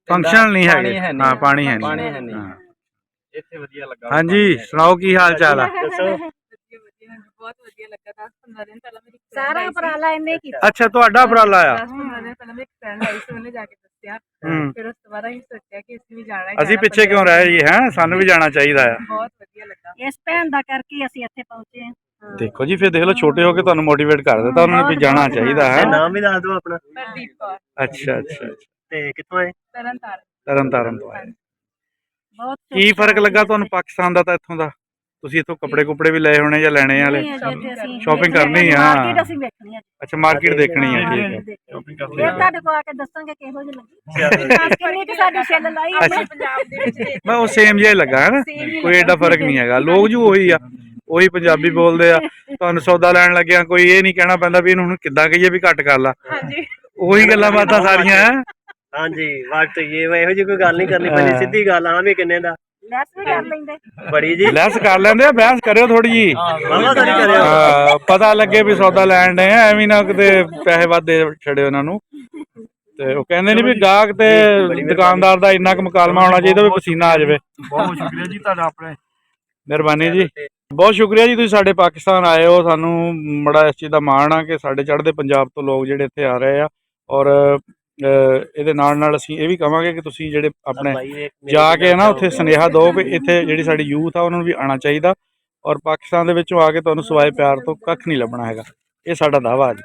C: ਫੰਕਸ਼ਨ ਨਹੀਂ
B: ਪਾਣੀ
C: ਹੈਗੇ
B: ਹੈ ਨਹੀਂ।
C: ਹਾਂ ਪਾਣੀ ਹੈ
B: ਪਾਣੀ
C: ਨਹੀਂ
B: ਹੈ ਨਹੀਂ।
C: ਹਾਂ।
B: ਇੱਥੇ ਵਧੀਆ ਲੱਗਾ
C: ਹਾਂਜੀ ਸੁਣਾਓ ਕੀ ਹਾਲ ਚਾਲ ਆ
E: ਦੱਸੋ
F: ਬਹੁਤ ਵਧੀਆ ਲੱਗਾ 10-15 ਦਿਨ ਪਹਿਲਾਂ ਮੇਰੀ
D: ਸਾਰਾ ਉਪਰਾਲਾ ਇਹਨੇ ਕੀਤਾ।
C: ਅੱਛਾ ਤੁਹਾਡਾ ਉਪਰਾਲਾ ਆ
F: 10-15 ਦਿਨ ਪਹਿਲਾਂ ਮੇਰੀ ਫਰੈਂਡ ਆਈ ਸੀ ਉਹਨੇ ਜਾ ਕੇ ਦੱਸਿਆ
C: ਹੂੰ
F: ਫਿਰ ਉਸ ਤੋਂ ਬਾਅਦ ਅਸੀਂ ਸੋਚਿਆ ਕਿ ਅਸੀਂ ਵੀ ਜਾਣਾ ਹੈ
C: ਅਸੀਂ ਪਿੱਛੇ ਕਿਉਂ ਰਹਿ ਜੀ ਹੈ ਸਾਨੂੰ ਵੀ ਜਾਣਾ ਚਾਹੀਦਾ ਆ
F: ਬਹੁਤ ਵਧੀਆ ਲੱਗਾ
D: ਇਸ ਭੈਣ ਦਾ ਕਰਕੇ ਅਸੀਂ ਇੱਥੇ ਪਹੁੰਚੇ ਹਾਂ।
C: ਦੇਖੋ ਜੀ ਫਿਰ ਦੇਖ ਲਓ ਛੋਟੇ ਹੋ ਕੇ ਤੁਹਾਨੂੰ ਮੋਟੀਵੇਟ ਕਰ ਦਿੱਤਾ ਉਹਨਾਂ ਨੂੰ ਵੀ ਜਾਣਾ ਚਾਹੀਦਾ ਹੈ
E: ਇਹ ਨਾਮ ਵੀ ਦੱਸ ਦਿਓ ਆਪਣਾ
F: ਪ੍ਰਦੀਪ ਕੌਰ
C: ਅੱਛਾ ਅੱਛਾ
E: ਤੇ ਕਿੱਥੋਂ ਆਏ
F: ਤਰਨ ਤਾਰਨ
C: ਤਰਨ ਤਾਰਨ ਤੋਂ ਆਏ
D: ਬਹੁਤ
C: ਕੀ ਫਰਕ ਲੱਗਾ ਤੁਹਾਨੂੰ ਪਾਕਿਸਤਾਨ ਦਾ ਤਾਂ ਇੱਥੋਂ ਦਾ ਤੁਸੀਂ ਇੱਥੋਂ ਕੱਪੜੇ ਕੁਪੜੇ ਵੀ ਲਏ ਹੋਣੇ ਜਾਂ ਲੈਣੇ ਵਾਲੇ Shopping ਕਰਨੀ ਆ।
D: ਮਾਰਕੀਟ ਅਸੀਂ ਵੇਖਣੀ ਆ।
C: ਅੱਛਾ ਮਾਰਕੀਟ ਦੇਖਣੀ ਹੈ ਠੀਕ ਹੈ
A: ਸ਼ਾਪਿੰਗ ਕਰ
D: ਫਿਰ
A: ਲਈ
D: ਤੁਹਾਡੇ ਕੋਲ ਆ ਕੇ ਦੱਸਾਂਗੇ ਕਿਹੋ ਜਿਹੀ ਲੱਗੀ ਕਿੰਨੀ ਕਿ ਸਾਡੀ ਛਿੱਲ ਲਾਈ
C: ਅੱਛਾ।
D: ਉਹਨੇ।
F: ਪੰਜਾਬ ਦੇ ਵਿੱਚ
C: ਮੈਂ ਉਹ ਸੇਮ ਜਿਹਾ ਹੀ ਲੱਗਾ ਹੈ ਨਾ ਕੋਈ ਐਡਾ ਫਰਕ ਨਹੀਂ ਹੈਗਾ ਲੋਕ ਜੂ ਉਹੀ ਆ ਉਹੀ ਪੰਜਾਬੀ ਬੋਲਦੇ ਆ ਤੁਹਾਨੂੰ ਸੌਦਾ ਲੈਣ ਲੱਗਿਆ ਕੋਈ ਇਹ ਨਹੀਂ ਕਹਿਣਾ ਪੈਂਦਾ ਵੀ ਇਹਨੂੰ ਹੁਣ ਕਿੱਦਾਂ ਕਹੀਏ ਵੀ ਘੱਟ ਕਰ ਲਾ
F: ਹਾਂਜੀ
C: ਉਹੀ ਗੱਲਾਂ ਬਾਤਾਂ ਸਾਰੀਆਂ ਹੈ
E: ਹਾਂਜੀ ਵਾਟ ਇਹ ਇਹੋ ਜਿਹੀ ਕੋਈ ਗੱਲ ਨਹੀਂ ਕਰਨੀ ਪੈਣੀ ਸਿੱਧੀ ਗੱਲ ਆ ਵੀ ਕਿੰਨੇ ਦਾ
D: ਲੈਸ ਵੀ ਕਰ ਲੈਂਦੇ।
E: ਬੜੀ ਜੀ
C: ਲੈਸ ਕਰ ਲੈਂਦੇ ਆ ਬਹਿਸ ਕਰਿਓ ਥੋੜੀ ਜੀ
E: ਵਾਵਾ ਸਾਰੀ ਕਰਿਓ
C: ਪਤਾ ਲੱਗੇ ਵੀ ਸੌਦਾ ਲੈਣ ਦੇ ਆ ਐਵੇਂ ਨਾ ਕਿਤੇ ਪੈਸੇ ਵੱਧ ਦੇ ਛੜੇ ਉਹਨਾਂ ਨੂੰ ਤੇ ਉਹ ਕਹਿੰਦੇ ਨਹੀਂ ਵੀ ਗਾਹਕ ਤੇ ਦੁਕਾਨਦਾਰ ਦਾ ਇੰਨਾ ਕੁ ਮੁਕਾਲਮਾ ਹੋਣਾ ਚਾਹੀਦਾ ਵੀ ਪਸੀਨਾ ਆ ਜਾਵੇ
A: ਬਹੁਤ ਸ਼ੁਕਰੀਆ ਜੀ ਤੁਹਾਡਾ ਆਪਣੇ
C: ਮਿਹਰਬਾਨੀ ਜੀ ਬਹੁਤ ਸ਼ੁਕਰੀਆ ਜੀ ਤੁਸੀਂ ਸਾਡੇ ਪਾਕਿਸਤਾਨ ਆਏ ਹੋ ਸਾਨੂੰ ਬੜਾ ਇਸ ਚੀਜ਼ ਦਾ ਮਾਣ ਆ ਕਿ ਸਾਡੇ ਚੜ੍ਹਦੇ ਪੰਜਾਬ ਤੋਂ ਲੋਕ ਜਿਹੜੇ ਇੱਥੇ ਆ ਰਹੇ ਆ ਔਰ ਇਹਦੇ ਨਾਲ ਨਾਲ ਅਸੀਂ ਇਹ ਵੀ ਕਹਾਂਗੇ ਕਿ ਤੁਸੀਂ ਜਿਹੜੇ ਆਪਣੇ ਜਾ ਕੇ ਨਾ ਉੱਥੇ ਸੁਨੇਹਾ ਦਿਓ ਵੀ ਇੱਥੇ ਜਿਹੜੀ ਸਾਡੀ ਯੂਥ ਆ ਉਹਨਾਂ ਨੂੰ ਵੀ ਆਉਣਾ ਚਾਹੀਦਾ ਔਰ ਪਾਕਿਸਤਾਨ ਦੇ ਵਿੱਚੋਂ ਆ ਕੇ ਤੁਹਾਨੂੰ ਸਿਵਾਏ ਪਿਆਰ ਤੋਂ ਕੱਖ ਨਹੀਂ ਲੱਭਣਾ ਹੈਗਾ ਇਹ ਸਾਡਾ ਦਾਅਵਾ ਜੀ